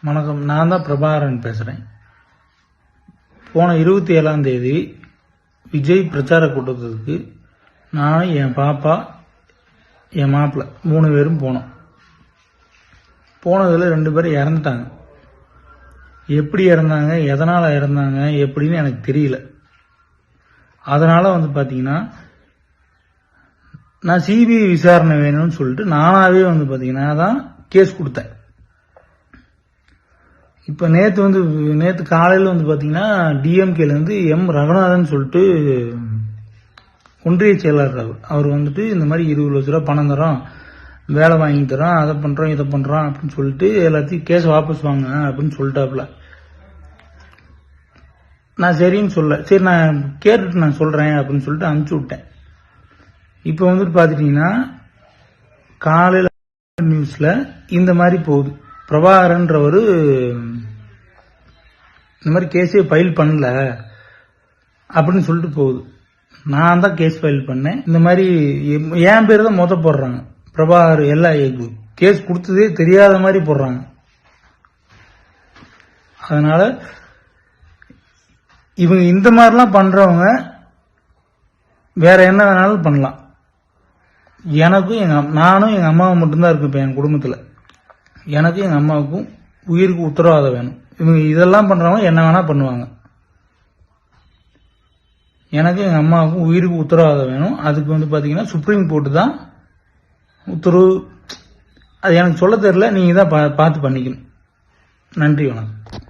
வணக்கம். நான் தான் பிரபாகரன் பேசுகிறேன். போன 27ஆம் தேதி விஜய் பிரச்சார கூட்டத்துக்கு நான், என் பாப்பா, என் மாப்பிள்ளை 3 பேரும் போனோம். போனதில் 2 பேர் இறந்துட்டாங்க. எப்படி இறந்தாங்க, எதனால் இறந்தாங்க எப்படின்னு எனக்கு தெரியல. அதனால் பார்த்தீங்கன்னா நான் சிபிஐ விசாரணை வேணும்னு சொல்லிட்டு நானாகவே பார்த்தீங்கன்னா தான் கேஸ் கொடுத்தேன். இப்போ நேற்று காலையில் பார்த்தீங்கன்னா டிஎம்கேலேருந்து எம் ரகுநாதன் சொல்லிட்டு ஒன்றிய செயலாளர் அவர் இந்த மாதிரி 20 லட்ச ரூபா பணம் தரோம், வேலை வாங்கி தரோம், அதை பண்ணுறோம் இதை பண்ணுறோம் அப்படின்னு சொல்லிட்டு எல்லாத்தையும் கேஸ் வாபஸ் வாங்க அப்படின்னு சொல்லிட்டாப்புல. நான் சரின்னு சரி நான் கேட்டுட்டு நான் சொல்கிறேன் அப்படின்னு சொல்லிட்டு அனுப்பிச்சி விட்டேன். இப்போ பார்த்துட்டிங்கன்னா காலையில் நியூஸில் இந்த மாதிரி போகுது, பிரபாகரன்றவர் இந்த மாதிரி கேஸே ஃபைல் பண்ணல அப்படின்னு சொல்லிட்டு போகுது. நான் தான் கேஸ் ஃபைல் பண்ணேன். இந்த மாதிரி என் பேர் தான் போடுறாங்க. பிரபாகர் எல்லா கேஸ் கொடுத்ததே தெரியாத மாதிரி போடுறாங்க. அதனால இவங்க இந்த மாதிரிலாம் பண்றவங்க வேற என்ன வேணாலும் பண்ணலாம். எனக்கும் நானும் எங்க அம்மாவும் மட்டும்தான் இருக்கு. இப்போ என் குடும்பத்தில் எனக்கும் எங்க அம்மாவுக்கும் உயிருக்கு உத்தரவாதம் வேணும். இவங்க இதெல்லாம் பண்றவங்க என்ன வேணா பண்ணுவாங்க. எனக்கு எங்க அம்மாவுக்கும் உயிருக்கு உத்தரவாதம் வேணும். அதுக்கு பாத்தீங்கன்னா சுப்ரீம் கோர்ட்டு தான் உத்தரவு. அது எனக்கு சொல்ல தெரியல, நீங்க தான் பார்த்து பண்ணிக்கணும். நன்றி, வணக்கம்.